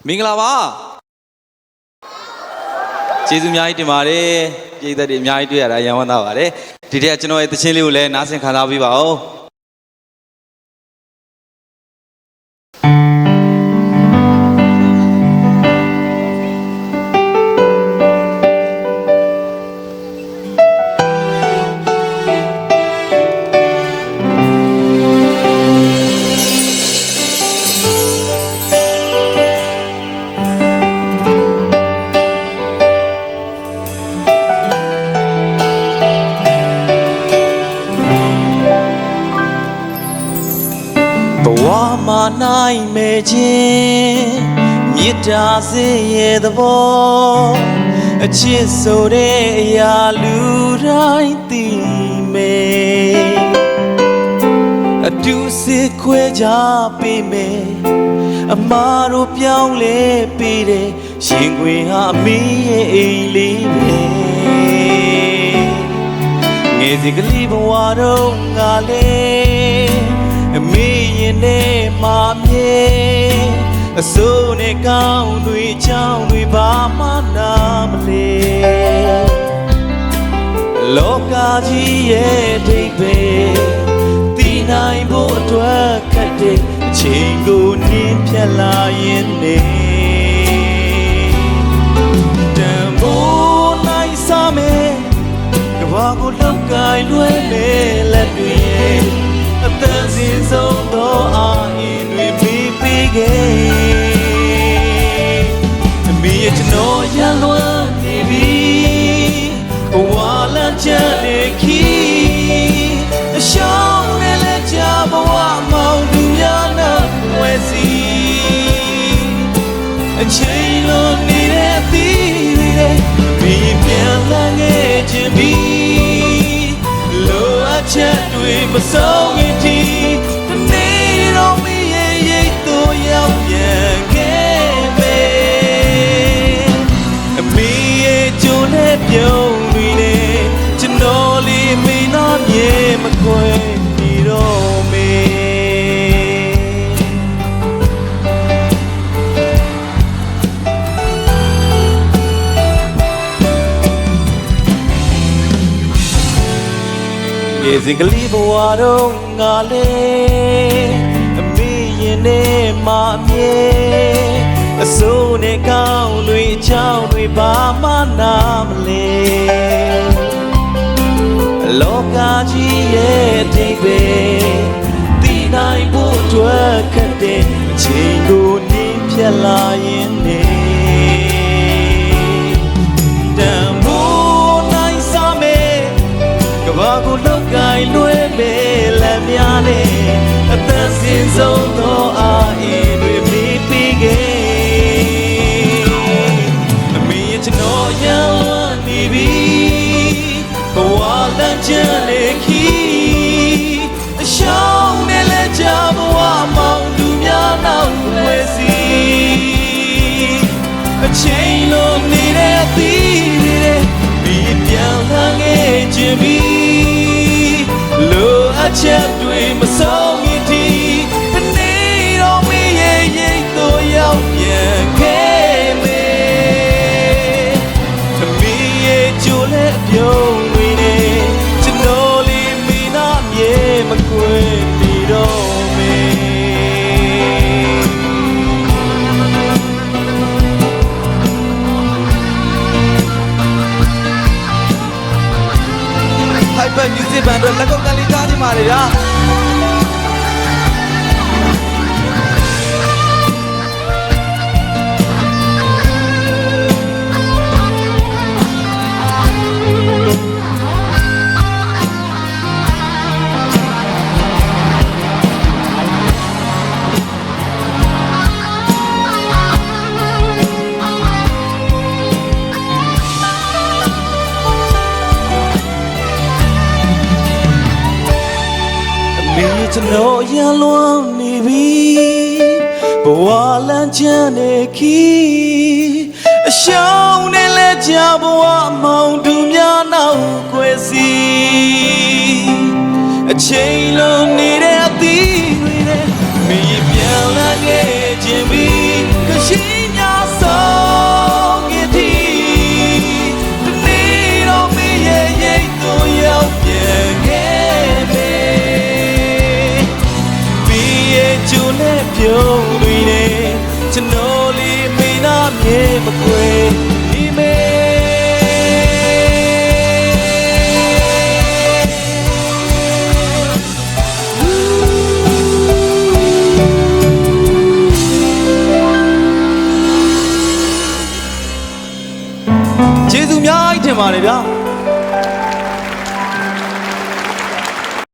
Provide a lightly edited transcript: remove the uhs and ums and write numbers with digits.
မင်္ဂလာပါကျေးဇူးအများကြီးတင်ပါတယ်ပြည်သက်တွေအများကြီးတွေ့ရတာရန်ဝမ်းသာပါတယ်ဒီတည်းကကျွန်တော်ရဲ့သချင်းလေးကိုလည်းနားဆင်ခံစားပေးပါဦးဘဝမှာနိုင်မဲ့ခြင်းမေတ္တာစေရဲ့သဘောအချစ်ဆိုတဲ့အရာလူတိုင်းသိမယ်အတူစစ်ခွဲကြပေးမယ်အမားတို့ပြောင်းလဲပေးတယ်ရှင်ခွေဟာအမေရဲ့အိမ်လေးပဲငယ်စီကလေးဘဝတော့ငါလေးအမေရင်နဲ့မာမြေအစိုးနဲ့ကောင်းတွေချောင်းတွေဘာမှနာမလဲလောကကြီးရဲ့ဒိတ်ပဲတည်နိုင်ဖို့အတွက်ခက်တဲ့အချိန်ကိုနင်းဖြတ်လာရင်နေတန်ဖိုးနိုင်စားမယ်ကဘာကိုလောက်ကင်လွှဲလေလက်တွေအသက်ရှင်ဆုံးသောအာရုံတွေပြီးပြီးခဲ့အမေရဲ့ကျွန်တော်ရလွမ်းနေပြီဘဝလမ်းချလေခီအရှောင်းနဲ့လက်ချဘဝမောင်သူများနောက်ဝဲစီအချိန်လုံးနေတဲ့သီးတွေမိပြန်လာခဲ့ခြင်းပြီးလိုအပ်ချက်တွေမဆုံးရင်ဒီတနေ့တော့မရဲ့ရိတ်တို့ရောက်ပြန်ခဲ့မယ်အမေရဲ့ကြုံနဲ့ပြုံးတွေနဲ့ကျွန်တော်လေးမိနာမြေမခွဲနေတော့မေရေစင်ကလေးဘဝတော့ငါလေးအမေရင်နဲ့မာမြေအစိုးနဲ့ကောင်းတွေချောင်းတွေဘာမှနာမလဲလောကကြီးရဲ့ဒိတ်ပဲတည်နိုင်ဖို့အတွက်ခက်တဲ့အချိန်ကိုနင်းဖြတ်လာရင်နေတန်ဖိုးနိုင်စားမယ်ကဘာကိုလောက်ကင်လွှဲမယ်လက်များနဲ့အသက်ရှင်ဆုံးသောအာရုံတွေပြီးပြီးခဲ့အမေရဲ့ကျွန်တော်ရလွမ်းနေပြီဘဝလမ်းချလေခီအရှောင်းနဲ့လက်ချဘဝမောင်သူများနောက်ဝဲစီအချိန်လုံးနေတဲ့သီးတွေမိပြန်လာခဲ့ခြင်းပြီးလိုအပ်ချက်တွေမဆုံးရင်ဒီတနေ့တော့မရဲ့ရိတ်တို့ရောက်ပြန်ခဲ့မယ်တမီးရဲ့ကြိုးလက်ပြုံးတွေနဲ့ကျွန်တော်လေးမိနာမြေမကွေနေတော့မယ်Hyper Music Band တို့လက်ကုပ်ကလေးထားနေပါလေဗျာကျွန်တော်ရလွမ်းနေပြီဘဝလမ်းချနေခီအရှောင်းနဲ့လက်ချဘဝမောင်သူများနောက်ွယ်စီအချိန်လုံးနေတဲ့အသီးတွေနဲ့မိပြန်လာခဲ့ခြင်းပြီးကရှိညာ ကျွန်တော်လေးမိနာမြေမကွေဒီမေကျေးဇူးများကြီးတင်ပါတယ်ဗျာ